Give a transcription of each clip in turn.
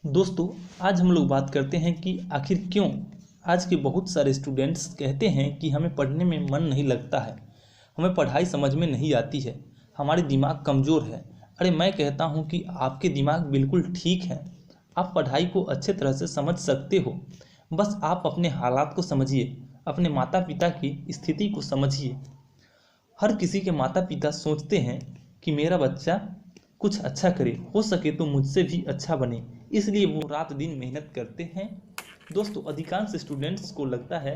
दोस्तों, आज हम लोग बात करते हैं कि आखिर क्यों आज के बहुत सारे स्टूडेंट्स कहते हैं कि हमें पढ़ने में मन नहीं लगता है, हमें पढ़ाई समझ में नहीं आती है, हमारे दिमाग कमज़ोर है। अरे मैं कहता हूँ कि आपके दिमाग बिल्कुल ठीक है, आप पढ़ाई को अच्छे तरह से समझ सकते हो। बस आप अपने हालात को समझिए, अपने माता पिता की स्थिति को समझिए। हर किसी के माता पिता सोचते हैं कि मेरा बच्चा कुछ अच्छा करे, हो सके तो मुझसे भी अच्छा बने, इसलिए वो रात दिन मेहनत करते हैं। दोस्तों, अधिकांश स्टूडेंट्स को लगता है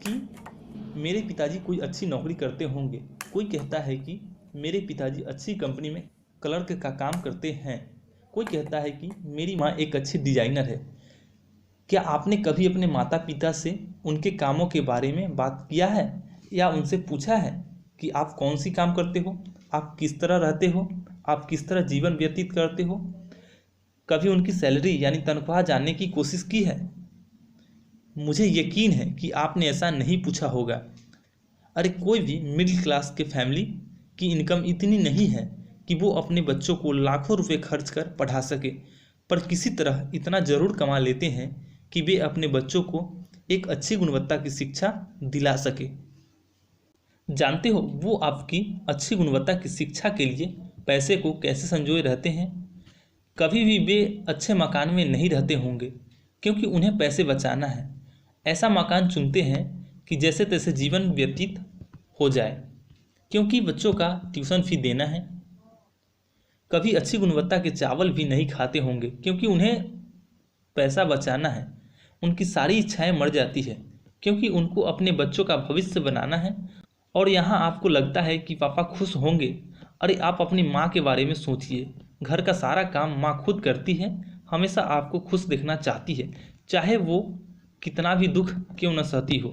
कि मेरे पिताजी कोई अच्छी नौकरी करते होंगे। कोई कहता है कि मेरे पिताजी अच्छी कंपनी में क्लर्क का काम करते हैं। कोई कहता है कि मेरी माँ एक अच्छी डिजाइनर है। क्या आपने कभी अपने माता पिता से उनके कामों के बारे में बात किया है या उनसे पूछा है कि आप कौन सी काम करते हो, आप किस तरह रहते हो, आप किस तरह जीवन व्यतीत करते हो? कभी उनकी सैलरी यानी तनख्वाह जानने की कोशिश की है? मुझे यकीन है कि आपने ऐसा नहीं पूछा होगा। अरे कोई भी मिडिल क्लास के फैमिली की इनकम इतनी नहीं है कि वो अपने बच्चों को लाखों रुपए खर्च कर पढ़ा सके, पर किसी तरह इतना ज़रूर कमा लेते हैं कि वे अपने बच्चों को एक अच्छी गुणवत्ता की शिक्षा दिला सके। जानते हो वो आपकी अच्छी गुणवत्ता की शिक्षा के लिए पैसे को कैसे संजोए रहते हैं? कभी भी वे अच्छे मकान में नहीं रहते होंगे क्योंकि उन्हें पैसे बचाना है। ऐसा मकान चुनते हैं कि जैसे तैसे जीवन व्यतीत हो जाए, क्योंकि बच्चों का ट्यूशन फी देना है। कभी अच्छी गुणवत्ता के चावल भी नहीं खाते होंगे क्योंकि उन्हें पैसा बचाना है। उनकी सारी इच्छाएं मर जाती है क्योंकि उनको अपने बच्चों का भविष्य बनाना है। और यहाँ आपको लगता है कि पापा खुश होंगे। अरे आप अपनी माँ के बारे में सोचिए। घर का सारा काम माँ खुद करती है, हमेशा आपको खुश देखना चाहती है, चाहे वो कितना भी दुख क्यों न सहती हो।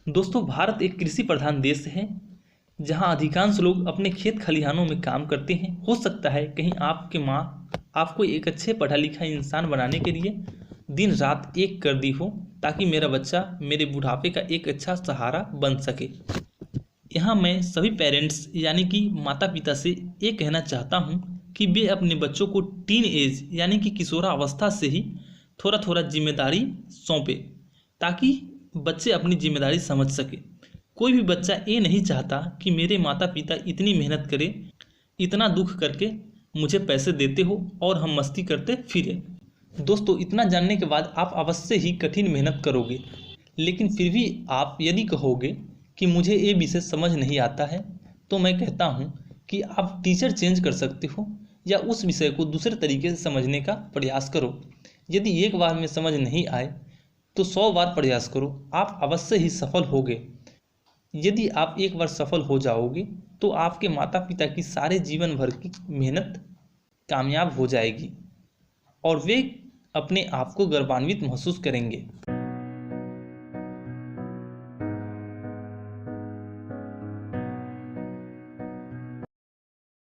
दोस्तों, भारत एक कृषि प्रधान देश है जहाँ अधिकांश लोग अपने खेत खलिहानों में काम करते हैं। हो सकता है कहीं आपके माँ आपको एक अच्छे पढ़ा लिखा इंसान बनाने के लिए दिन रात एक कर दी हो ताकि मेरा बच्चा मेरे बुढ़ापे का एक अच्छा सहारा बन सके। यहाँ मैं सभी पेरेंट्स यानी कि माता पिता से ये कहना चाहता हूँ कि वे अपने बच्चों को टीन एज यानी कि किशोरावस्था से ही थोड़ा थोड़ा जिम्मेदारी सौंपे ताकि बच्चे अपनी जिम्मेदारी समझ सके। कोई भी बच्चा ये नहीं चाहता कि मेरे माता पिता इतनी मेहनत करें, इतना दुख करके मुझे पैसे देते हो और हम मस्ती करते फिरे। दोस्तों, इतना जानने के बाद आप अवश्य ही कठिन मेहनत करोगे, लेकिन फिर भी आप यदि कहोगे कि मुझे ये विषय समझ नहीं आता है, तो मैं कहता हूँ कि आप टीचर चेंज कर सकते हो या उस विषय को दूसरे तरीके से समझने का प्रयास करो। यदि एक बार में समझ नहीं आए तो 100 बार प्रयास करो, आप अवश्य ही सफल होगे। यदि आप एक बार सफल हो जाओगे तो आपके माता पिता की सारे जीवन भर की मेहनत कामयाब हो जाएगी और वे अपने आप को गौरवान्वित महसूस करेंगे।